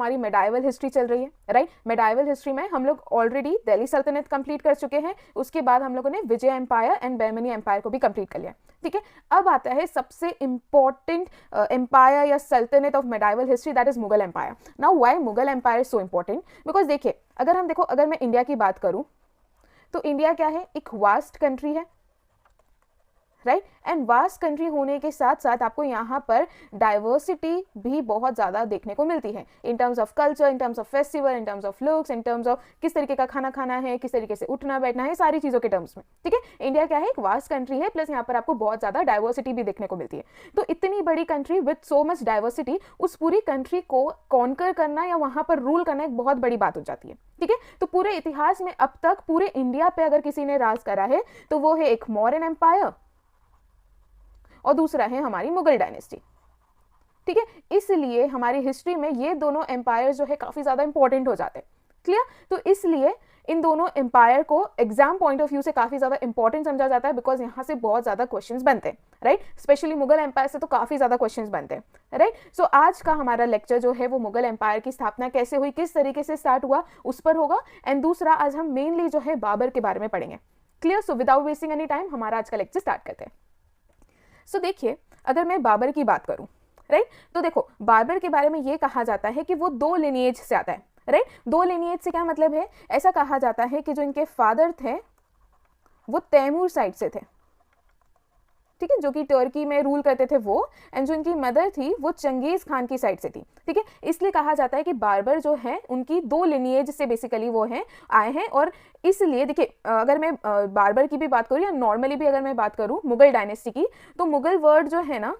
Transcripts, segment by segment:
हमारी medieval history चल रही है, राइट। मेडाइवल हिस्ट्री में हम लोग ऑलरेडी दिल्ली सल्तनत कंप्लीट कर चुके हैं, उसके बाद हम लोगों ने विजय एम्पायर एंड बहमनी एम्पायर को भी कंप्लीट कर लिया, ठीक है। अब आता है सबसे इंपॉर्टेंट एम्पायर या सल्तनत of medieval history, that is Mughal empire. Now why Mughal empire so important, because देखिए अगर मैं इंडिया की बात करूं तो इंडिया क्या है, एक वास्ट कंट्री है, राइट। एंड वास्ट कंट्री होने के साथ साथ आपको यहाँ पर डाइवर्सिटी भी बहुत ज़्यादा देखने को मिलती है, in terms of culture, in terms of festival, in terms of looks, in terms of किस तरीके का खाना खाना है, किस तरीके से उठना बैठना है, सारी चीज़ों के टर्म्स में, ठीक है। इंडिया क्या है, एक वास्ट कंट्री है, प्लस यहाँ पर आपको बहुत ज़्यादा डाइवर्सिटी भी देखने को मिलती है। तो इतनी बड़ी country with so much diversity, उस पूरी कंट्री को कॉन्कर करना या वहाँ पर रूल करना एक बहुत बड़ी बात हो जाती है, ठीक है। तो पूरे इतिहास में अब तक पूरे इंडिया पे अगर किसी ने राज करा है तो वो है एक मौर्यन एम्पायर और दूसरा है हमारी मुगल डायनेस्टी, ठीक है। इसलिए हमारी हिस्ट्री में ये दोनों एम्पायर जो है काफी ज्यादा इंपॉर्टेंट हो जाते हैं, क्लियर। तो इसलिए इन दोनों एम्पायर को एग्जाम पॉइंट ऑफ व्यू से काफी ज्यादा इंपॉर्टेंट समझा जाता है, बिकॉज यहाँ से बहुत ज्यादा क्वेश्चंस बनते हैं, राइट। स्पेशली मुगल एम्पायर से तो काफी ज्यादा क्वेश्चंस बनते हैं, राइट। सो आज का हमारा लेक्चर जो है वो मुगल एम्पायर की स्थापना कैसे हुई, किस तरीके से स्टार्ट हुआ, उस पर होगा। एंड दूसरा आज हम मेनली जो है बाबर के बारे में पढ़ेंगे, clear. So without wasting any time हमारा आज का लेक्चर स्टार्ट करते हैं। सो देखिए अगर मैं बाबर की बात करूं, राइट, तो देखो बाबर के बारे में ये कहा जाता है कि वो 2 लिनिएज से आता है, राइट। 2 लिनिएज से क्या मतलब है, ऐसा कहा जाता है कि जो इनके फादर थे वो तैमूर साइड से थे, ठीक है, जो कि टर्की में रूल करते थे वो, एंड जो इनकी मदर थी वो चंगेज खान की साइड से थी, ठीक है। इसलिए कहा जाता है कि बाबर जो है उनकी 2 लिनिएज से बेसिकली वो हैं आए हैं। और इसलिए देखिए अगर मैं बाबर की भी बात करूँ या नॉर्मली भी अगर मैं बात करूँ मुगल डायनेस्टी की, तो मुगल वर्ड जो है ना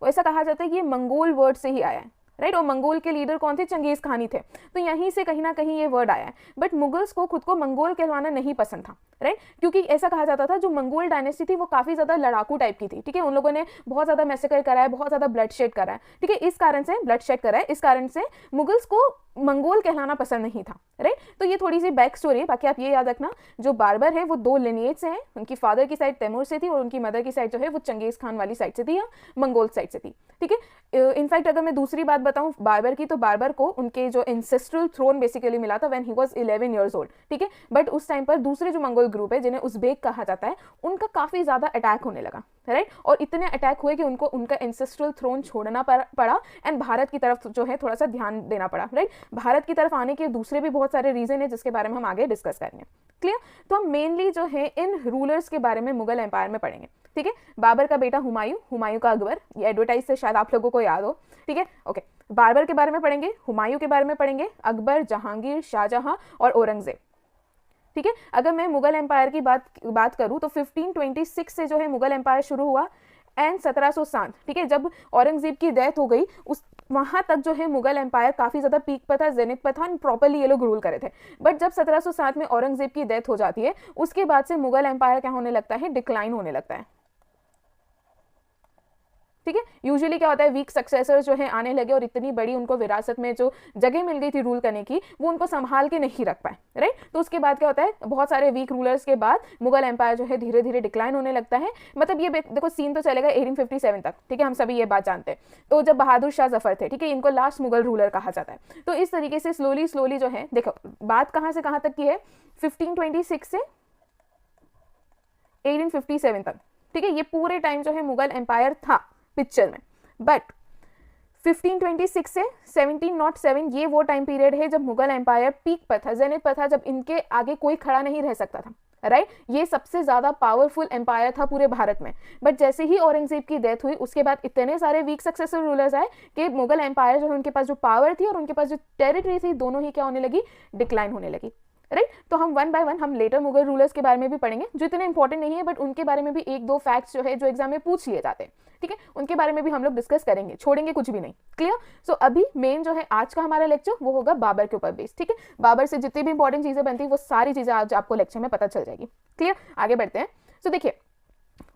वो ऐसा कहा जाता है कि ये मंगोल वर्ड से ही आया है, राइट। और मंगोल के लीडर कौन थे, चंगेज खान ही थे, तो यहीं से कहीं ना कहीं ये वर्ड आया है। बट मुगल्स को खुद को मंगोल कहलाना नहीं पसंद था, राइट, क्योंकि ऐसा कहा जाता था जो मंगोल डायनेस्टी थी वो काफी ज्यादा लड़ाकू टाइप की थी, ठीक है। उन लोगों ने बहुत ज्यादा मैसेकर करा है, बहुत ज्यादा ब्लड शेड करा है, ठीक है। इस कारण से ब्लड शेड करा है, इस कारण से मुगल्स को मंगोल कहलाना पसंद नहीं था, राइट। तो ये थोड़ी सी बैक स्टोरी है। बाकी आप ये याद रखना जो बाबर है वो 2 लिनिएज से हैं, उनकी फादर की साइड तैमूर से थी और उनकी मदर की साइड जो है वो चंगेज खान वाली साइड से थी या मंगोल साइड से थी, ठीक है। इनफैक्ट अगर मैं दूसरी बात बताऊं बाबर की, तो बाबर को उनके जो एंसेस्ट्रल थ्रोन बेसिकली मिला था when he was 11 years old, ठीक है। बट उस टाइम पर दूसरे जो मंगोल ग्रुप है जिन्हें उज़्बेक कहा जाता है, उनका काफी ज्यादा अटैक होने लगा, राइट। और इतने अटैक हुए कि उनको उनका एंसेस्ट्रल थ्रोन छोड़ना पड़ा एंड भारत की तरफ जो है थोड़ा सा ध्यान देना पड़ा, राइट। भारत की तरफ आने के दूसरे भी बहुत सारे रीजन है जिसके बारे में हम आगे डिस्कस करेंगे, क्लियर। तो हम मेनली जो है इन रूलर्स के बारे में मुगल एम्पायर में पढ़ेंगे, ठीक है। बाबर का बेटा हुमायूं, हुमायूं का अकबर, ये एडवर्टाइज से शायद आप लोगों को याद हो, ठीक है, ओके। बाबर के बारे में पढ़ेंगे, हुमायूं के बारे में पढ़ेंगे, अकबर, जहांगीर, शाहजहां और औरंगजेब, ठीक है। अगर मैं मुगल एम्पायर की बात करूं तो 1526 से जो है मुगल एम्पायर शुरू हुआ एंड 1707, ठीक है, जब औरंगजेब की डेथ हो गई उस वहां तक जो है मुगल एम्पायर काफी ज्यादा पीक पर था, जेनिथ पर था, प्रॉपर्ली ये लोग रूल करे थे। बट जब 1707 में औरंगजेब की डेथ हो जाती है उसके बाद से मुगल एम्पायर क्या होने लगता है, डिक्लाइन होने लगता है, ठीक है। यूजुअली क्या होता है, वीक सक्सेसर्स जो है आने लगे और इतनी बड़ी उनको विरासत में जो जगह मिल गई थी रूल करने की वो उनको संभाल के नहीं रख पाए, राइट। तो उसके बाद क्या होता है, बहुत सारे वीक रूलर्स के बाद मुगल एम्पायर जो है धीरे धीरे डिक्लाइन होने लगता है। मतलब ये देखो सीन तो चलेगा 1857 तक, ठीक है, हम सभी ये बात जानते हैं। तो जब बहादुर शाह जफर थे, ठीक है, इनको लास्ट मुगल रूलर कहा जाता है। तो इस तरीके से स्लोली जो है, देखो बात कहां से कहां तक की है, 1526 से 1857 तक, ठीक है। ये पूरे टाइम जो है मुगल एम्पायर था पिक्चर में। बट 1526 से 1707 ये वो टाइम पीरियड है जब मुगल एम्पायर पीक पर था, जेनिथ पर था, जब इनके आगे कोई खड़ा नहीं रह सकता था, राइट। ये सबसे ज्यादा पावरफुल एम्पायर था पूरे भारत में। बट जैसे ही औरंगजेब की डेथ हुई उसके बाद इतने सारे वीक सक्सेसर रूलर्स आए कि मुगल एम्पायर जो है उनके पास जो पावर थी और उनके पास जो टेरिटरी थी दोनों ही क्या होने लगी, डिक्लाइन होने लगी, राइट। तो हम 1 बाय 1 हम लेटर मुगल रूलर्स के बारे में भी पढ़ेंगे जो इतने इंपॉर्टेंट नहीं है, बट उनके बारे में भी 1-2 फैक्ट्स जो है जो एग्जाम में पूछ लिए जाते हैं, ठीक है, उनके बारे में भी हम लोग डिस्कस करेंगे, छोड़ेंगे कुछ भी नहीं, क्लियर। सो अभी मेन जो है आज का हमारा लेक्चर वो होगा बाबर के ऊपर बेस्ड, ठीक है। बाबर से जितनी भी इंपॉर्टेंट चीजें बनती है वो सारी चीजें आज आपको लेक्चर में पता चल जाएगी, क्लियर। आगे बढ़ते हैं। सो देखिए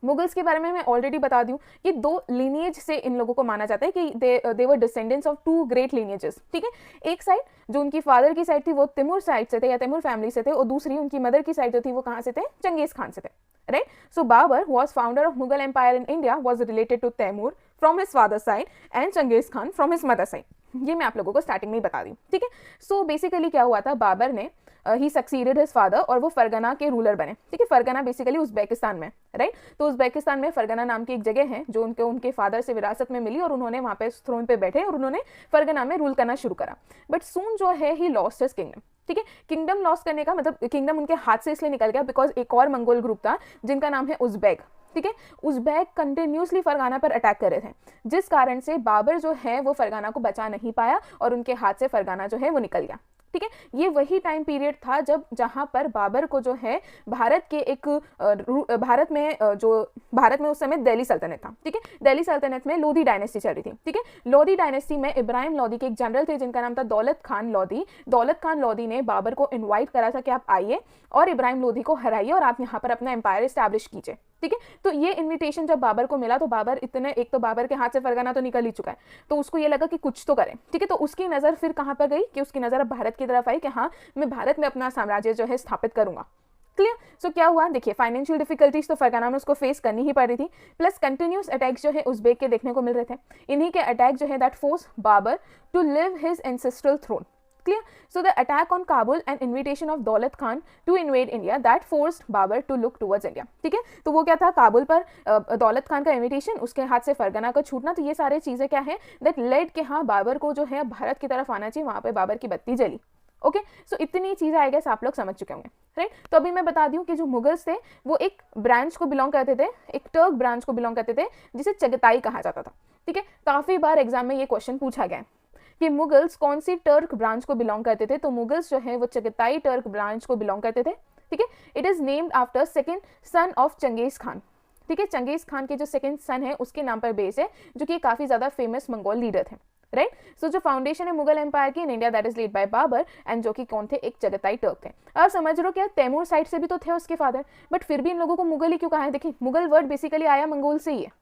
मुगल्स के बारे में मैं ऑलरेडी बता दूं कि 2 लिनिएज से इन लोगों को माना जाता है कि they were descendants of 2 great लिनिएजेस, ठीक है। एक साइड जो उनकी फादर की साइड थी वो तैमूर साइड से थे या तैमूर फैमिली से थे, और दूसरी उनकी मदर की साइड जो थी वो कहां से थे, चंगेज खान से थे, right. So Babur was founder of Mughal empire in India, was related to Timur from his father side and Genghis Khan from his mother side, ये मैं आप लोगों को स्टार्टिंग में ही बता दी, ठीक है। सो बेसिकली क्या हुआ था, बाबर ने ही सक्सीडेड हिज फादर और वो फरगना के रूलर बने, ठीक है। फरगना बेसिकली उज्बेकिस्तान में, राइट। तो उज्बेकिस्तान में फरगना नाम की एक जगह है जो उनके फादर से विरासत में मिली और उन्होंने वहाँ पे थ्रोन पे बैठे और उन्होंने फरगना में रूल करना शुरू करा। बट सून जो है ही लॉस्ट हिज किंगडम, ठीक है। किंगडम लॉस करने का मतलब किंगडम उनके हाथ से इसलिए निकल गया बिकॉज एक और मंगोल ग्रुप था जिनका नाम है उज्बेक, ठीक है। उज्बेक कंटिन्यूसली फरगाना पर अटैक कर रहे थे, जिस कारण से बाबर जो है वो फरगाना को बचा नहीं पाया और उनके हाथ से फरगाना जो है वो निकल गया, ठीक है। ये वही टाइम पीरियड था जब जहां पर बाबर को जो है भारत के एक भारत में उस समय दिल्ली सल्तनत था, ठीक है। दिल्ली सल्तनत में लोधी डायनेस्टी चल रही थी, ठीक है। लोधी डायनेस्टी में इब्राहिम लोधी के एक जनरल थे जिनका नाम था दौलत खान लोधी। दौलत खान लोधी ने बाबर को इन्वाइट करा था कि आप आइए और इब्राहिम लोधी को हराइए और आप यहाँ पर अपना एम्पायर स्टैब्लिश कीजिए, ठीक है। तो ये इन्विटेशन जब बाबर को मिला तो बाबर एक तो बाबर के हाथ से फरगाना तो निकल ही चुका है, तो उसको ये लगा कि कुछ तो करें, ठीक है। तो उसकी नजर फिर कहां पर गई कि उसकी नजर अब भारत की तरफ आई कि हाँ मैं भारत में अपना साम्राज्य जो है स्थापित करूंगा, क्लियर। सो क्या हुआ, देखिए फाइनेंशियल डिफिकल्टीज तो फरगाना में उसको फेस करनी ही पड़ रही थी, प्लस कंटिन्यूस अटैक्स जो है उज्बेक के देखने को मिल रहे थे। इन्हीं के अटैक जो है that force Babur to leave his ancestral throne, clear. So the attack on Kabul and invitation of Daulat Khan to invade India that forced Babur to look towards India, ठीक है। तो वो क्या था, काबुल पर दौलत खान का इन्विटेशन, उसके हाथ से फरगना का छूटना, तो ये सारे चीजें क्या है दैट लेड के हाँ बाबर को जो है भारत की तरफ आना चाहिए, वहां पे बाबर की बत्ती जली, ओके। सो इतनी चीजें आई गेस आप लोग समझ चुके होंगे, राइट। तो अभी मैं बता दूं कि जो मुगल्स थे वो एक ब्रांच को बिलोंग करते थे, एक टर्क ब्रांच को बिलोंग करते थे जिसे चगताई कहा जाता था, ठीक है। काफी बार एग्जाम में ये क्वेश्चन पूछा गया है कि मुगल्स कौन सी टर्क ब्रांच को बिलोंग करते थे, तो मुगल्स जो है वो चगताई टर्क ब्रांच को बिलोंग करते थे, ठीक है। It is named after second son of Genghis Khan, ठीक है। चंगेज खान के जो सेकंड सन है उसके नाम पर बेस है, जो कि काफी ज्यादा फेमस मंगोल लीडर थे, राइट। सो जो फाउंडेशन है मुगल एम्पायर की in India that is lead by Babur and जो कि कौन थे, एक चगताई टर्क थे। अब समझ रहे हो क्या, तैमूर साइड से भी तो थे उसके फादर, बट फिर भी इन लोगों को मुगल ही क्यों कहा है। देखिए मुगल वर्ड बेसिकली आया मंगोल से ही है,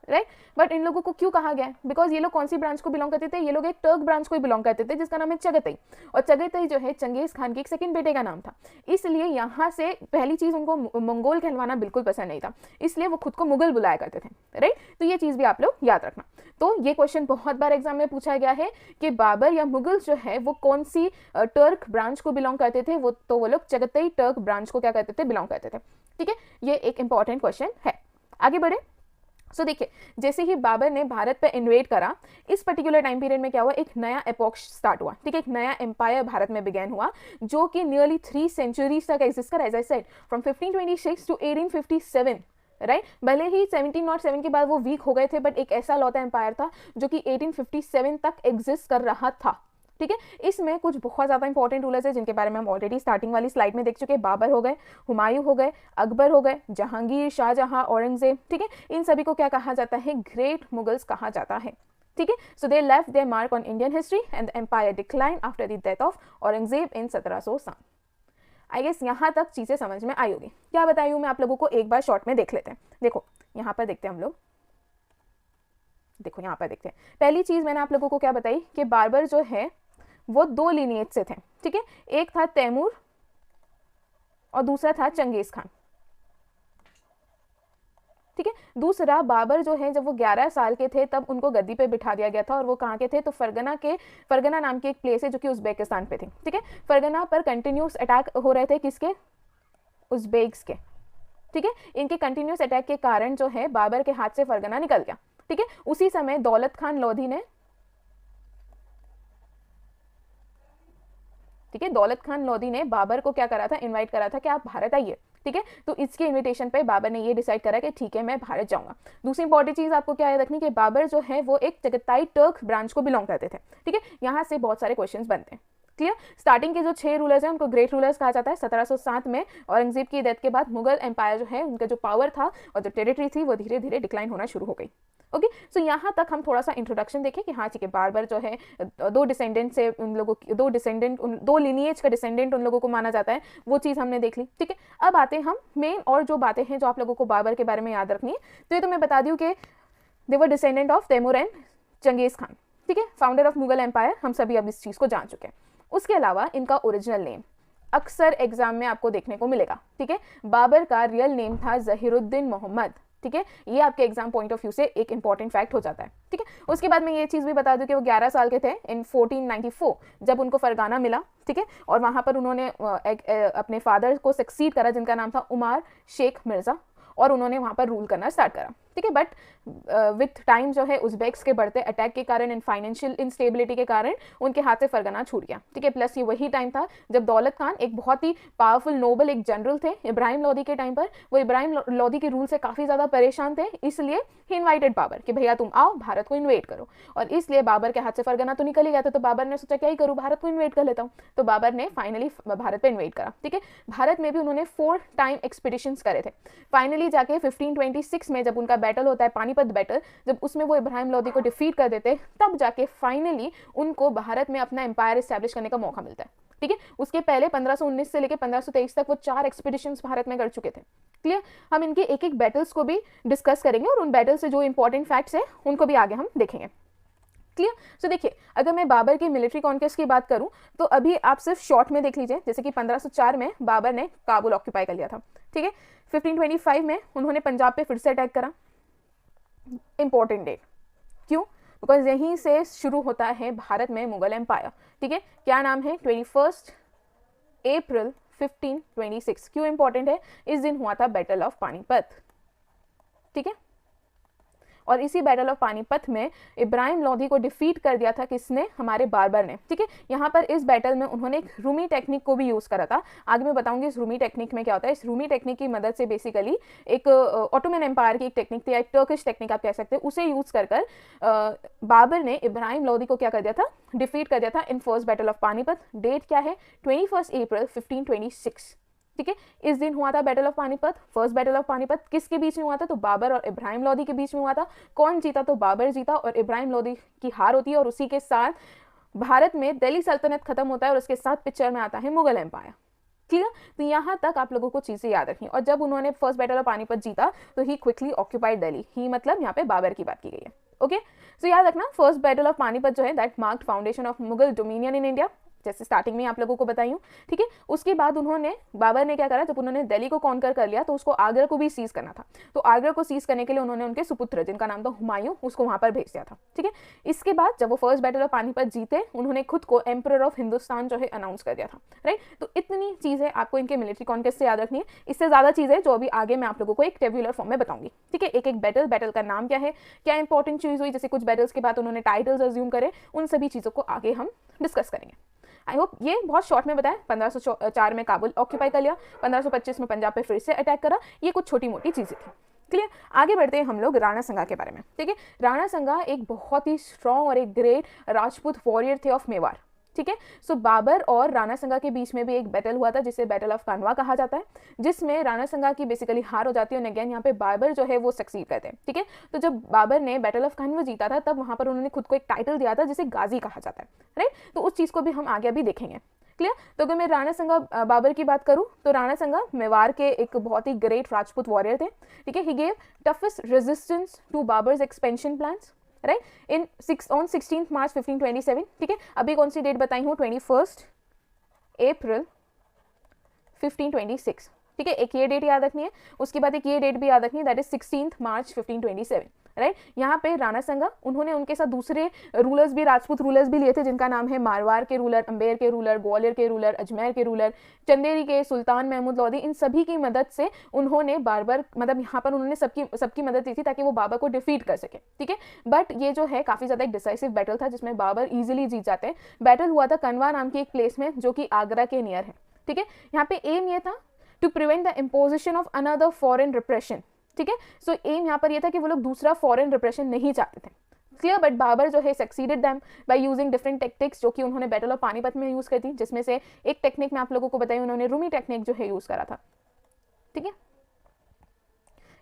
राइट। बट इन लोगों को क्यों कहा गया, बिकॉज ये लोग कौन सी ब्रांच को बिलोंग करते थे, ये लोग एक टर्क ब्रांच को बिलोंग करते थे जिसका नाम है चगताई, और चगताई जो है चंगेज खान के एक सेकंड बेटे का नाम था, इसलिए यहाँ से पहली चीज उनको मंगोल कहलवाना बिल्कुल पसंद नहीं था, इसलिए वो खुद को मुगल बुलाया करते थे, राइट। तो ये चीज भी आप लोग याद रखना। तो ये क्वेश्चन बहुत बार एग्जाम में पूछा गया है कि बाबर या मुगल जो है वो कौन सी टर्क ब्रांच को बिलोंग करते थे, वो लोग चगताई टर्क ब्रांच को क्या करते थे, बिलोंग करते थे, ठीक है। ये एक इंपॉर्टेंट क्वेश्चन है। आगे बढ़े। सो देखिए जैसे ही बाबर ने भारत पे इन्वेड करा, इस पर्टिकुलर टाइम पीरियड में क्या हुआ, एक नया एपोक स्टार्ट हुआ, ठीक है। एक नया एम्पायर भारत में बिगेन हुआ जो कि नियरली 3 सेंचुरीज तक एग्जिस्ट करा, as I said from 1526 to 1857, right. भले ही 1707 के बाद वो वीक हो गए थे, बट एक ऐसा लौता एम्पायर था जो कि 1857 तक एग्जिस्ट कर रहा था, ठीक है। इसमें कुछ बहुत ज्यादा इंपॉर्टेंट रूलर्स है जिनके बारे में हम ऑलरेडी स्टार्टिंग वाली स्लाइड में देख चुके हैं। बाबर हो गए, हुमायूं हो गए, अकबर हो गए, जहांगीर, शाहजहां, औरंगजेब, ठीक है। इन सभी को क्या कहा जाता है, ग्रेट मुगल्स कहा जाता है, ठीक है। So they left their mark on Indian history and the empire decline after the death of Aurangzeb in 1707। I guess यहाँ तक चीजें समझ में आई होगी। क्या बताई हूँ मैं आप लोगों को, एक बार शॉर्ट में देख लेते हैं। देखो यहाँ पर देखते हैं हम लोग, देखो यहाँ पर देखते हैं। पहली चीज मैंने आप लोगों को क्या बताई कि बाबर जो है वो 2 लीनिएज से थे, ठीक है। एक था तैमूर और दूसरा था चंगेज खान, ठीक है। दूसरा बाबर जो है जब वो 11 साल के थे तब उनको गद्दी पे बिठा दिया गया था, और वो कहाँ के थे, तो फरगना नाम की एक प्लेस है जो कि उज्बेकिस्तान पे थी, ठीक है। फरगना पर कंटिन्यूस अटैक हो रहे थे, किसके, उज्बेक्स के, ठीक है। इनके कंटिन्यूस अटैक के कारण जो है बाबर के हाथ से फरगना निकल गया, ठीक है। उसी समय दौलत खान लोधी ने, ठीक है, दौलत खान लोधी ने बाबर को क्या करा था, इनवाइट करा था कि आप भारत आइए, ठीक है। तो इसके इनविटेशन पे बाबर ने ये डिसाइड करा कि ठीक है मैं भारत जाऊंगा। दूसरी इंपॉर्टेंट चीज आपको क्या याद रखनी कि बाबर जो है वो एक चगताई टर्क ब्रांच को बिलोंग करते थे, ठीक है। यहाँ से बहुत सारे क्वेश्चंस बनते हैं, क्लियर। स्टार्टिंग के जो 6 रूलर्स हैं उनको ग्रेट रूलर्स कहा जाता है। 1707 में औरंगजेब की डेथ के बाद मुगल एम्पायर जो है उनका जो पावर था और जो टेरिटरी थी वो धीरे धीरे डिक्लाइन होना शुरू हो गई, ओके। सो यहाँ तक हम थोड़ा सा इंट्रोडक्शन देखें कि हाँ ठीक है, बाबर जो है 2 डिसेंडेंट से उन लोगों की 2 लीनिएज का डिसेंडेंट उन लोगों को माना जाता है, वो चीज़ हमने देख ली, ठीक है। अब आते हैं हम मेन और जो बातें हैं जो आप लोगों को बाबर के बारे में याद रखनी है। तो ये तो मैं बता दूँ कि they were descendant of Taimur and Genghis Khan, ठीक है, फाउंडर ऑफ मुगल एम्पायर। हम सभी अब इस चीज़ को जान चुके हैं। उसके अलावा इनका ओरिजिनल नेम अक्सर एग्जाम में आपको देखने को मिलेगा, ठीक है। बाबर का रियल नेम था जहीरुद्दीन मोहम्मद, ठीक है, ये आपके एग्जाम पॉइंट ऑफ व्यू से एक इंपॉर्टेंट फैक्ट हो जाता है। ठीक है, उसके बाद मैं ये चीज़ भी बता दूं कि वो 11 साल के थे इन 1494 जब उनको फरगाना मिला। ठीक है, और वहाँ पर उन्होंने अपने फादर को सक्सीड करा जिनका नाम था उमार शेख मिर्ज़ा, और उन्होंने वहाँ पर रूल करना स्टार्ट करा। ठीक है, बट विथ टाइम जो है उज़्बेक्स के बढ़ते अटैक के कारण एंड फाइनेंशियल इंस्टेबिलिटी के कारण उनके हाथ से फरगाना छूट गया। ठीक है, प्लस ये वही टाइम था जब दौलत खान एक बहुत ही पावरफुल नोबल एक जनरल थे इब्राहिम लोदी के टाइम पर। वो इब्राहिम लोदी के रूल से काफ़ी ज़्यादा परेशान थे, इसलिए ही इन्वाइटेड बाबर कि भैया तुम आओ भारत को इन्वेट करो। और इसलिए बाबर के हाथ से फरगाना तो निकल ही गया था, तो बाबर ने सोचा क्या ही करूँ, भारत को इन्वेट कर लेता हूँ। तो बाबर ने फाइनली भारत पर इन्वेट करा। ठीक है, भारत में भी उन्होंने 4 टाइम एक्सपीडिशंस करे थे। फाइनली जाके 1526 में जब उनका बैटल होता है पानीपत बैटल, जब उसमें वो इब्राहिम लोदी को डिफीट कर देते, तब जाके फाइनली उनको भारत में अपना एम्पायर एस्टैब्लिश करने का मौका मिलता है। ठीक है, उसके पहले 1519 से लेकर 1523 तक वो 4 एक्सपीडिशंस भारत में कर चुके थे। क्लियर, हम इनके एक एक बैटल्स को भी डिस्कस करेंगे और उन बैटल से जो इंपॉर्टेंट फैक्ट्स हैं उनको भी आगे हम देखेंगे। क्लियर, सो देखिए, अगर मैं बाबर की मिलिट्री कॉन्क्वेस्ट की बात करूं तो अभी आप सिर्फ शॉर्ट में देख लीजिए, जैसे कि 1504 में बाबर ने काबुल ऑक्यूपाई कर लिया था। ठीक है, 1525 में उन्होंने पंजाब पे फिर से अटैक करा। इंपॉर्टेंट डेट क्यों, बिकॉज यहीं से शुरू होता है भारत में मुगल एम्पायर। ठीक है, क्या नाम है, 21 अप्रैल 1526। क्यों इंपॉर्टेंट है, इस दिन हुआ था बैटल ऑफ पानीपत। ठीक है, और इसी बैटल ऑफ पानीपत में इब्राहिम लोदी को डिफीट कर दिया था किसने, हमारे बाबर ने। ठीक है, यहाँ पर इस बैटल में उन्होंने एक रूमी टेक्निक को भी यूज़ करा था। आगे मैं बताऊंगी इस रूमी टेक्निक में क्या होता है। इस रूमी टेक्निक की मदद से बेसिकली एक ऑटोमन एम्पायर की एक टेक्निक थी, एक टर्किश टेक्निक आप कह सकते हैं, उसे यूज़ कर बाबर ने इब्राहिम लोदी को क्या कर दिया था, डिफीट कर दिया था in first battle of Panipat. Date क्या है, 21 अप्रैल 1526। ठीक है, इस दिन हुआ था battle of Panipat. First battle of Panipat किसके बीच में हुआ था, तो बाबर और इब्राहिम लोदी के बीच में हुआ था। कौन जीता, तो बाबर जीता और इब्राहिम लोदी की हार होती है, और उसी के साथ भारत में दिल्ली सल्तनत खत्म होता है और उसके साथ पिक्चर में आता है मुगल एम्पायर। क्लियर, तो यहाँ तक आप लोगों को चीज़ें याद रखनी। और जब उन्होंने फर्स्ट बैटल ऑफ पानीपत जीता तो ही क्विकली ऑक्यूपाइड दिल्ली, ही मतलब यहाँ पे बाबर की बात की गई है। ओके, सो याद रखना, फर्स्ट बैटल ऑफ पानीपत जो है that marked foundation of Mughal dominion in India, जैसे स्टार्टिंग में आप लोगों को बताई हूँ। ठीक है, उसके बाद बाबर ने क्या करा, जब उन्होंने दिल्ली को कॉन्कर कर लिया तो उसको आगरा को भी सीज करना था। तो आगरा को सीज करने के लिए उन्होंने उनके सुपुत्र जिनका नाम था हुमायूं, उसको वहां पर भेज दिया था। ठीक है, इसके बाद जब वो फर्स्ट बैटल ऑफ पानीपत जीते, उन्होंने खुद को एम्परर ऑफ हिंदुस्तान जो है अनाउंस कर दिया था। राइट, तो इतनी चीजें आपको इनके मिलिट्री कॉन्क्वेस्ट से याद रखनी है। इससे ज्यादा चीजें जो अभी आगे मैं आप लोगों को एक टेब्यूलर फॉर्म में बताऊंगी। ठीक है, एक एक बैटल का नाम क्या है, क्या इंपॉर्टेंट चीज हुई, जैसे कुछ बैटल्स के बाद उन्होंने टाइटल्स अज्यूम करे, उन सभी चीजों को आगे हम डिस्कस करेंगे। आई होप ये बहुत शॉर्ट में बताया। 1504 में काबुल ऑक्यूपाई कर लिया, 1525 में पंजाब पे फिर से अटैक करा, ये कुछ छोटी मोटी चीज़ें थी। क्लियर, आगे बढ़ते हैं हम लोग राणा संगा के बारे में। ठीक है, राणा संगा एक बहुत ही स्ट्रॉन्ग और एक ग्रेट राजपूत वॉरियर थे ऑफ मेवाड़। ठीक है, सो बाबर और राणा संगा के बीच में भी एक बैटल हुआ था जिसे बैटल ऑफ कानवा कहा जाता है, जिसमें राणा संगा की बेसिकली हार हो जाती है और अगेन यहाँ पे बाबर जो है वो सक्सीड करते हैं। ठीक है, तो जब बाबर ने बैटल ऑफ कानवा जीता था तब वहां पर उन्होंने खुद को एक टाइटल दिया था जिसे गाजी कहा जाता है। राइट, तो उस चीज को भी हम आगे अभी देखेंगे। क्लियर, तो अगर मैं राणा संगा बाबर की बात करूं तो राणा संगा मेवाड़ के एक बहुत ही ग्रेट राजपूत वॉरियर थे। ठीक है, he gave toughest resistance to Babur's expansion plans. Right, on 16 March 1527। ठीक है, अभी कौन सी डेट बताई हूँ, 21 अप्रैल 1526। ठीक है, एक ये डेट याद रखनी है, उसके बाद एक ये डेट भी याद रखनी है, दैट इज 16 मार्च 1527। राइट, यहाँ पे राणा संगा उन्होंने उनके साथ दूसरे रूलर्स भी, राजपूत रूलर्स भी लिए थे जिनका नाम है मारवाड़ के रूलर, अम्बेर के रूलर, ग्वालियर के रूलर, अजमेर के रूलर, चंदेरी के सुल्तान महमूद लोधी। इन सभी की मदद से उन्होंने बाबर मतलब यहाँ पर उन्होंने सबकी मदद ली थी ताकि वो बाबर को डिफीट कर सके। ठीक है, बट ये जो है काफी ज्यादा एक डिसाइसिव बैटल था जिसमें बाबर इजिली जीत जाते हैं। बैटल हुआ था कनवा नाम की एक प्लेस में जो कि आगरा के नियर है। ठीक है, यहाँ पे एम ये था to prevent the imposition of another foreign repression. ठीक है, सो एम यहाँ पर यह था कि वो लोग दूसरा फॉरेन रिप्रेशन नहीं चाहते थे। क्लियर, बट बाबर जो है succeeded them by using different tactics जो कि उन्होंने बैटल ऑफ पानीपत में यूज करी थी, जिसमें से एक टेक्निक मैं आप लोगों को बताई, उन्होंने रूमी टेक्निक जो है यूज करा था। ठीक है,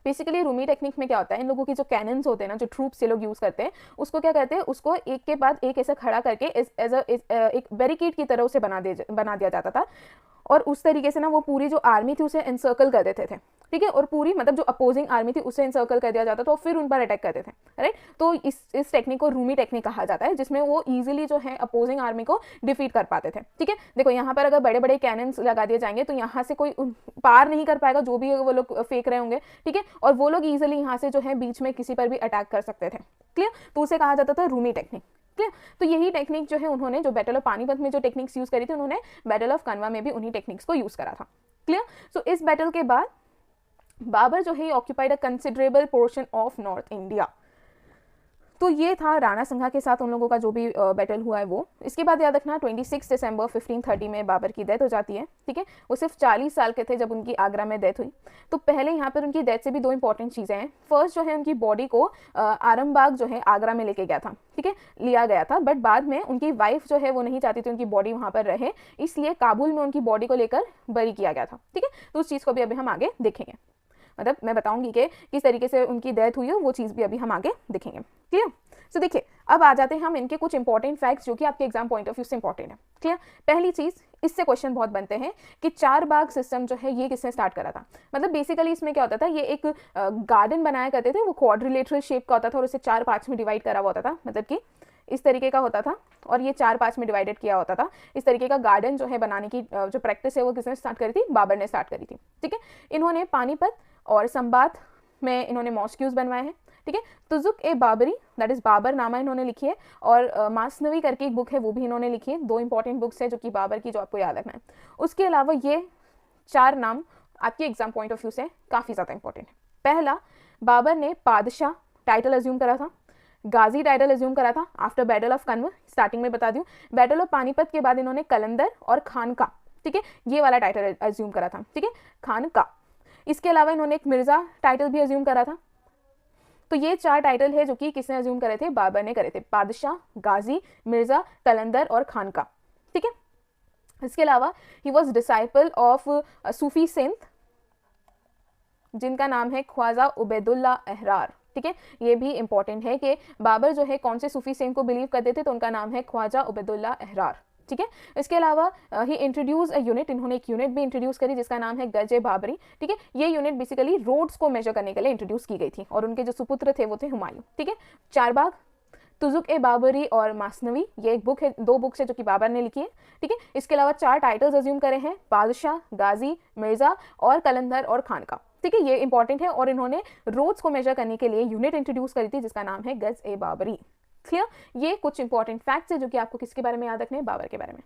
बेसिकली रूमी टेक्निक में क्या होता है, इन लोगों की जो कैनन्स होते हैं ना, जो ट्रूप्स ये लोग यूज करते हैं, उसको क्या करते हैं, उसको एक के बाद एक ऐसा खड़ा करके एक बैरिकेड की तरह उसे बना दिया जाता था। और उस तरीके से ना वो पूरी जो आर्मी थी उसे एनसर्कल कर देते थे, ठीक है, और पूरी मतलब जो अपोजिंग आर्मी थी उसे एनसर्कल कर दिया जाता था और फिर उन पर अटैक करते थे, राइट। तो इस टेक्निक को रूमी टेक्निक कहा जाता है, जिसमें वो इजीली जो है अपोजिंग आर्मी को डिफीट कर पाते थे, ठीक है। देखो यहाँ पर अगर बड़े बड़े कैनन्स लगा दिए जाएंगे तो यहाँ से कोई पार नहीं कर पाएगा, जो भी वो लोग फेंक रहे होंगे, ठीक है, और वो लोग इजीली यहाँ से जो है बीच में किसी पर भी अटैक कर सकते थे, क्लियर। तो उसे कहा जाता था रूमी टेक्निक, क्लियर। तो यही टेक्निक जो है उन्होंने जो बैटल ऑफ पानीपत में जो टेक्निक्स यूज करी थी, उन्होंने बैटल ऑफ कनवा में भी उन्हीं टेक्निक्स को यूज करा था, क्लियर। सो इस बैटल के बाद बाबर जो है occupied a considerable portion of north India. तो ये था राणा संघा के साथ उन लोगों का जो भी बैटल हुआ है वो। इसके बाद याद रखना 26 दिसंबर 1530 में बाबर की डेथ हो जाती है, ठीक है। वो सिर्फ 40 साल के थे जब उनकी आगरा में डेथ हुई। तो पहले यहाँ पर उनकी डेथ से भी दो इंपॉर्टेंट चीज़ें हैं। फर्स्ट जो है उनकी बॉडी को आरामबाग जो है आगरा में लेके गया था, ठीक है, लिया गया था, बट बाद में उनकी वाइफ जो है वो नहीं चाहती थी उनकी बॉडी वहाँ पर रहे, इसलिए काबुल में उनकी बॉडी को लेकर बरी किया गया था, ठीक है। तो उस चीज़ को भी अभी हम आगे देखेंगे, मतलब मैं बताऊंगी कि किस तरीके से उनकी डेथ हुई है, वो चीज़ भी अभी हम आगे देखेंगे, क्लियर। सो देखिए अब आ जाते हैं हम इनके कुछ इंपॉर्टेंट फैक्ट्स जो कि आपके एग्जाम पॉइंट ऑफ व्यू से इंपॉर्टेंट है, क्लियर। पहली चीज़, इससे क्वेश्चन बहुत बनते हैं कि चार बाग सिस्टम जो है ये किसने स्टार्ट करा था। मतलब बेसिकली इसमें क्या होता था, ये एक गार्डन बनाया करते थे, वो क्वाड्रिलेटरल शेप का होता था और उसे 4 पार्ट्स में डिवाइड करा हुआ होता था, मतलब कि इस तरीके का होता था और ये 4 पार्ट्स में डिवाइडेड किया होता था। इस तरीके का गार्डन जो है बनाने की जो प्रैक्टिस है वो किसने स्टार्ट करी थी, बाबर ने स्टार्ट करी थी, ठीक है। इन्होंने पानीपत और संबात में इन्होंने मॉस्क्यूज बनवाए हैं, ठीक है। तुजुक ए बाबरी, दैट इज बाबर नामा इन्होंने लिखी है, और मासनवी करके एक बुक है वो भी इन्होंने लिखी है। दो इंपॉर्टेंट बुक्स है जो कि बाबर की, जो आपको याद रखना है। उसके अलावा ये 4 नाम आपके एग्जाम पॉइंट ऑफ व्यू से काफ़ी ज़्यादा इंपॉर्टेंट है। पहला, बाबर ने पादशाह टाइटल अज्यूम करा था, गाजी टाइटल अज्यूम करा था after battle of Kanwar. Starting में बता दूं, बैटल ऑफ पानीपत के बाद इन्होंने कलंदर और खानका, ठीक है, ये वाला टाइटल अज्यूम करा था, ठीक है, खानका। इसके अलावा इन्होंने एक मिर्जा टाइटल भी अज्यूम करा था। तो ये 4 टाइटल है जो कि किसने अज्यूम करे थे, बाबर ने करे थे, पादशाह, गाजी, मिर्जा, कलंदर और खानका, ठीक है। इसके अलावा he was disciple of Sufi saint जिनका नाम है ख्वाजा उबैदुल्ला अहरार, ठीक है। ये भी इंपॉर्टेंट है कि बाबर जो है कौन से सूफी सेंट को बिलीव करते थे, तो उनका नाम है ख्वाजा उबैदुल्ला अहरार, ठीक है। इसके अलावा ही इंट्रोड्यूस अ यूनिट, इन्होंने एक यूनिट भी इंट्रोड्यूस करी जिसका नाम है गज ए बाबरी, ठीक है। ये यूनिट बेसिकली रोड्स को मेजर करने के लिए इंट्रोड्यूस की गई थी और उनके जो सुपुत्र थे वो थे हुमायूं, ठीक है। चारबाग, तुजुक ए बाबरी और मासनवी, ये एक बुक है, 2 बुक्स है जो कि बाबर ने लिखी है, ठीक है। इसके अलावा 4 टाइटल्स अज्यूम करे हैं, बादशाह, गाजी, मिर्जा और कलंदर और खानका, ठीक है। ये इंपॉर्टेंट है और इन्होंने रोड्स को मेजर करने के लिए यूनिट इंट्रोड्यूस करी थी जिसका नाम है गज ए बाबरी, क्लियर। ये कुछ इंपॉर्टेंट फैक्ट्स है जो कि आपको किसके बारे में याद रखने हैं, बाबर के बारे में,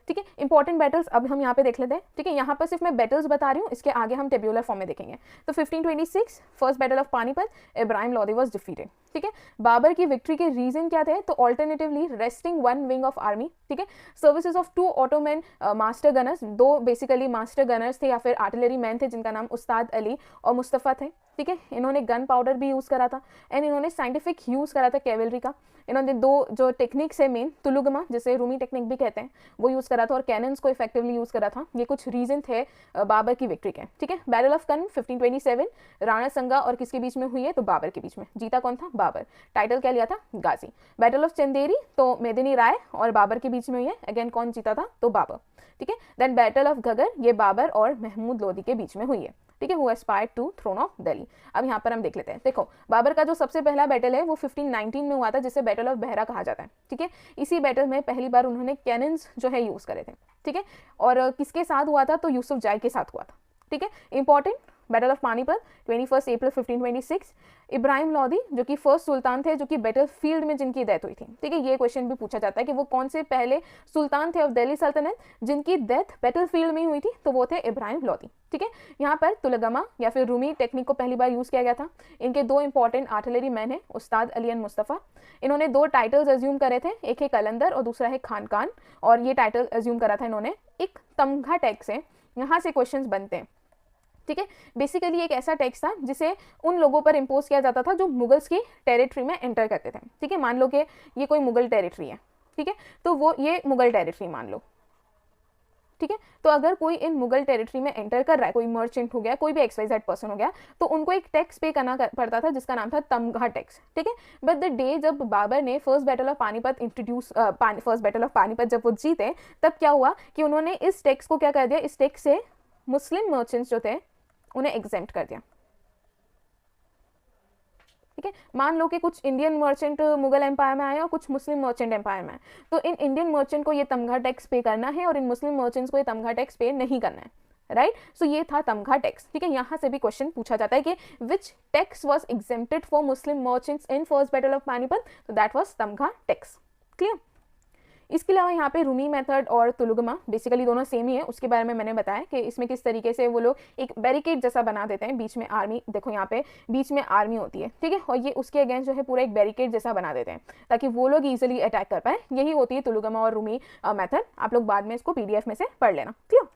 ठीक है। इंपॉर्टेंट बैटल्स अब हम यहाँ पे देख लेते हैं, ठीक है। यहाँ पर सिर्फ मैं बैटल्स बता रही हूँ, इसके आगे हम टेब्यूलर फॉर्म में देखेंगे। तो 1526 first battle of Panipat, Ibrahim Lodi was defeated, ठीक है। बाबर की विक्ट्री के रीजन क्या थे, तो alternatively resting 1 wing of army, ठीक है, services of 2 ottoman master Gunners, 2 basically master Gunners थे या फिर आर्टिलरी मैन थे जिनका नाम उस्ताद अली और मुस्तफ़ा थे, ठीक है। इन्होंने गन पाउडर भी यूज़ करा था एंड इन्होंने साइंटिफिक यूज़ करा था कैवलरी का। इन्होंने 2 जो टेक्निक्स है मेन, तुलुगमा जिसे रूमी टेक्निक भी कहते हैं, वो यूज़ करा था और कैनन्स को इफेक्टिवली यूज़ करा था। ये कुछ रीजन थे बाबर की विक्ट्री के, ठीक है। बैटल ऑफ कन 1527 राणा संगा और किसके बीच में हुई है, तो बाबर के बीच में। जीता कौन था, बाबर। टाइटल क्या लिया था, गाजी। बैटल ऑफ चंदेरी तो मेदिनी राय और बाबर के बीच में हुई है, अगेन कौन जीता था, तो बाबर, ठीक है। देन बैटल ऑफ घगर, ये बाबर और महमूद लोदी के बीच में हुई है, ठीक है, who aspired to throne of Delhi. अब यहाँ पर हम देख लेते हैं। देखो बाबर का जो सबसे पहला बैटल है वो 1519 में हुआ था जिसे बैटल ऑफ बहरा कहा जाता है, ठीक है। इसी बैटल में पहली बार उन्होंने कैनन्स जो है यूज करे थे, ठीक है। और किसके साथ हुआ था, तो यूसुफ जाई के साथ हुआ था, ठीक है। इंपॉर्टेंट बैटल ऑफ पानीपत 21 अप्रैल 1526, इब्राहिम लोदी जो कि फर्स्ट सुल्तान थे जो कि बैटल फील्ड में जिनकी डेथ हुई थी, ठीक है। ये क्वेश्चन भी पूछा जाता है कि वो कौन से पहले सुल्तान थे ऑफ दिल्ली सल्तनत जिनकी डेथ बैटल फील्ड में हुई थी, तो वो थे इब्राहिम लोदी, ठीक है। यहाँ पर तुलगमा या फिर रूमी टेक्निक को पहली बार यूज किया गया था। इनके 2 इंपॉर्टेंट आर्टिलरी मैन है, उस्ताद अली एंड मुस्तफ़ा। इन्होंने 2 टाइटल्स अज्यूम करे थे, एक है कलंदर और दूसरा है खानकान, और ये टाइटल अज्यूम करा था इन्होंने एक तमघा टैक्स है। यहाँ से क्वेश्चन बनते हैं, ठीक है। बेसिकली एक ऐसा टैक्स था जिसे उन लोगों पर इम्पोज किया जाता था जो मुगल्स की टेरिटरी में एंटर करते थे, ठीक है। मान लो कि ये कोई मुगल टेरिटरी है, ठीक है, तो वो ये मुगल टेरिटरी मान लो, ठीक है। तो अगर कोई इन मुगल टेरिटरी में एंटर कर रहा है, कोई मर्चेंट हो गया, कोई भी XYZ पर्सन हो गया, तो उनको एक टैक्स पे करना पड़ता था जिसका नाम था तमगा टैक्स, ठीक है। बट द डे जब बाबर ने फर्स्ट बैटल ऑफ पानीपत जब वो जीते, तब क्या हुआ कि उन्होंने इस टैक्स को क्या कर दिया, इस टैक्स से मुस्लिम मर्चेंट्स जो थे उन्हें एग्जेम्प्ट कर दिया, ठीक है। मान लो कि कुछ इंडियन मर्चेंट मुगल एम्पायर में आए और कुछ मुस्लिम मर्चेंट एम्पायर में आए, तो इन इंडियन मर्चेंट को ये तमगा टैक्स पे करना है और इन मुस्लिम मर्चेंट्स को ये तमगा टैक्स पे नहीं करना है, राइट। सो ये था तमगा टैक्स, ठीक है। यहाँ से भी क्वेश्चन पूछा जाता है कि which tax was exempted for Muslim merchants in first battle of Panipat, तो that was Tamga tax, clear. इसके अलावा यहाँ पे रूमी मेथड और तुलुगमा बेसिकली दोनों सेम ही है, उसके बारे में मैंने बताया कि इसमें किस तरीके से वो लोग एक बैरिकेड जैसा बना देते हैं, बीच में आर्मी, देखो यहाँ पे बीच में आर्मी होती है, ठीक है, और ये उसके अगेंस्ट जो है पूरा एक बैरिकेड जैसा बना देते हैं ताकि वो लोग ईजिली अटैक कर पाए। यही होती है तुलुगमा और रूमी मेथड। आप लोग बाद में इसको PDF में से पढ़ लेना, क्लियर।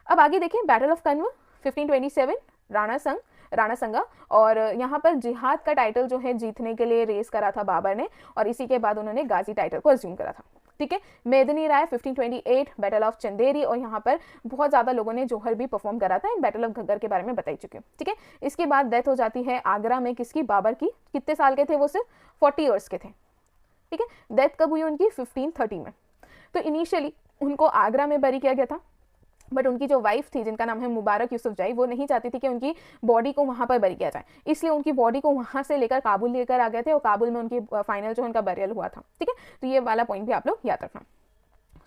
अब आगे देखें, बैटल ऑफ कन्वर 1527, राणा संगा, और यहाँ पर जिहाद का टाइटल जो है जीतने के लिए रेस करा था बाबर ने, और इसी के बाद उन्होंने गाजी टाइटल को अज्यूम करा था, ठीक है। मेदनी राय 1528, बैटल ऑफ चंदेरी, और यहाँ पर बहुत ज़्यादा लोगों ने जोहर भी परफॉर्म करा था। इन बैटल ऑफ घग्गर के बारे में बताई चुकी हूँ, ठीक है। इसके बाद डेथ हो जाती है आगरा में किसकी, बाबर की। कितने साल के थे वो, सिर्फ 40 ईयर्स के थे, ठीक है। डेथ कब हुई उनकी, 1530 में। तो इनिशियली उनको आगरा में बरी किया गया था, बट उनकी जो वाइफ थी जिनका नाम है मुबारक यूसुफजई, वो नहीं चाहती थी कि उनकी बॉडी को वहाँ पर बरी किया जाए, इसलिए उनकी बॉडी को वहाँ से लेकर काबुल लेकर आ गए थे और काबुल में उनकी फाइनल जो उनका बरियल हुआ था, ठीक है। तो ये वाला पॉइंट भी आप लोग याद रखना।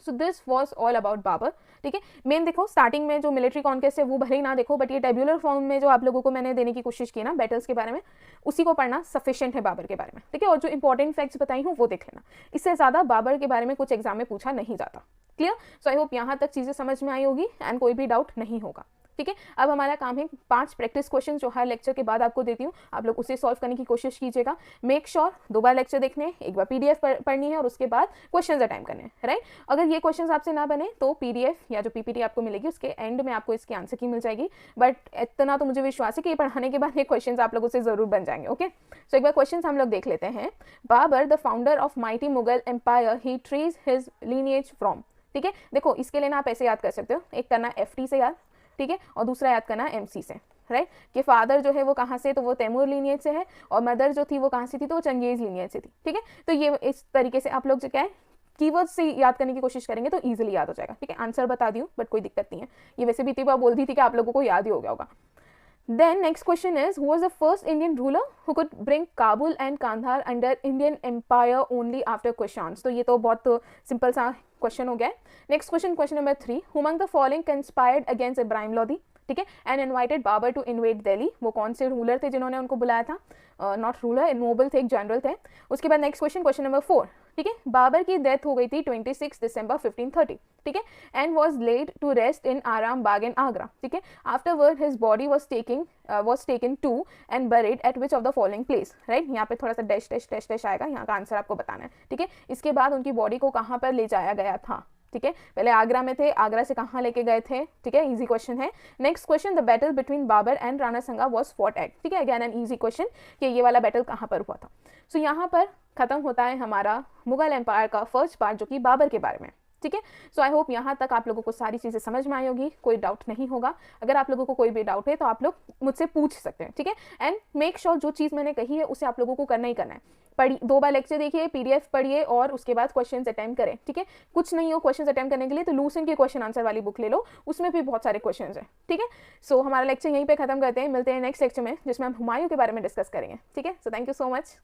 So this was all about Babur, ठीक है। मेन देखो स्टार्टिंग में जो मिलिट्री कॉन्क्वेस्ट है वो भले ही ना देखो, बट ये टेब्यूलर फॉर्म में जो आप लोगों को मैंने देने की कोशिश की ना बैटल्स के बारे में, उसी को पढ़ना सफिशिएंट है बाबर के बारे में, ठीक है। और जो इंपॉर्टेंट फैक्ट्स बताई हूँ वो देख लेना, इससे ज़्यादा बाबर के बारे में कुछ एग्जाम में पूछा नहीं जाता, क्लियर। सो आई होप यहाँ तक चीज़ें समझ में आई होगी एंड कोई भी डाउट नहीं होगा, ठीक है। अब हमारा काम है 5 प्रैक्टिस क्वेश्चन जो हर लेक्चर के बाद आपको देती हूँ, आप लोग उसे सॉल्व करने की कोशिश कीजिएगा। मेक श्योर 2 बार लेक्चर देखने हैं, 1 बार PDF पढ़नी है और उसके बाद क्वेश्चन अटेम्प्ट करने हैं, राइट। अगर ये क्वेश्चन आपसे ना बने तो PDF या जो PPT आपको मिलेगी उसके एंड में आपको इसकी आंसर की मिल जाएगी, बट इतना तो मुझे विश्वास है कि पढ़ाने के बाद ये क्वेश्चन आप लोगों से जरूर बन जाएंगे, ओके। सो एक बार क्वेश्चन हम लोग देख लेते हैं। Babur the founder of mighty Mughal empire, he trace his lineage from, ठीक है। देखो इसके लिए ना आप ऐसे याद कर सकते हो, एक करना FT से याद, ठीक है, और दूसरा याद करना MC से, राइट। कि फादर जो है वो कहाँ से, तो वो तैमूर लीनियज से है, और मदर जो थी वो कहाँ से थी, तो वो चंगेज लीनियज से थी, ठीक है। तो ये इस तरीके से आप लोग जो क्या है कीवर्ड से याद करने की कोशिश करेंगे तो इजीली याद हो जाएगा, ठीक है। आंसर बता दी हूँ बट कोई दिक्कत नहीं है, ये वैसे भी तीबा बोल दी थी कि आप लोगों को याद ही हो गया होगा। Then next question is, who was the first Indian ruler who could bring Kabul and Kandahar under Indian Empire only after Kushans? तो ये तो बहुत सिंपल सा क्वेश्चन हो गया है। Next question, question number 3, who among the following conspired against Ibrahim Lodi, ठीक है, and invited Babur to invade Delhi? वो कौन से रूलर थे जिन्होंने उनको बुलाया था? नॉट रूलर, नोबल थे, एक जनरल थे। उसके बाद नेक्स्ट क्वेश्चन, क्वेश्चन नंबर 4, ठीक है, बाबर की डेथ हो गई थी 26 दिसंबर 1530, ठीक है, and was laid to rest in Aram Bagh in Agra, ठीक है। Afterward his body was taken to and buried at which of the following place, right. यहाँ पे थोड़ा सा डैश डैश डैश डैश आएगा, यहाँ का आंसर आपको बताना है, ठीक है। इसके बाद उनकी बॉडी को कहाँ पर ले जाया गया था, ठीक है, पहले आगरा में थे, आगरा से कहाँ लेके गए थे, ठीक है, इजी क्वेश्चन है। Next question, the battle between Babur and Rana Sanga was fought at, ठीक है, अगेन एन इजी क्वेश्चन कि ये वाला बैटल कहाँ पर हुआ था। सो यहाँ पर खत्म होता है हमारा मुगल एम्पायर का फर्स्ट पार्ट जो कि बाबर के बारे में, ठीक है। सो आई होप यहाँ तक आप लोगों को सारी चीज़ें समझ में आई होगी, कोई डाउट नहीं होगा। अगर आप लोगों को कोई भी डाउट है तो आप लोग मुझसे पूछ सकते हैं, ठीक है। एंड मेक श्योर जो चीज़ मैंने कही है उसे आप लोगों को करना ही करना है। पढ़ी 2 बार लेक्चर देखिए, PDF पढ़िए और उसके बाद क्वेश्चंस अटेम्प्ट करें, ठीक है। कुछ नहीं हो क्वेश्चंस अटेम्प्ट करने के लिए तो लूसेंट की क्वेश्चन आंसर वाली बुक ले लो, उसमें भी बहुत सारे क्वेश्चंस हैं, ठीक है। सो हमारा लेक्चर यहीं पे खत्म करते हैं, मिलते हैं नेक्स्ट लेक्चर में जिसमें हम हुमायूं के बारे में डिस्कस करेंगे, ठीक है। So thank you so much.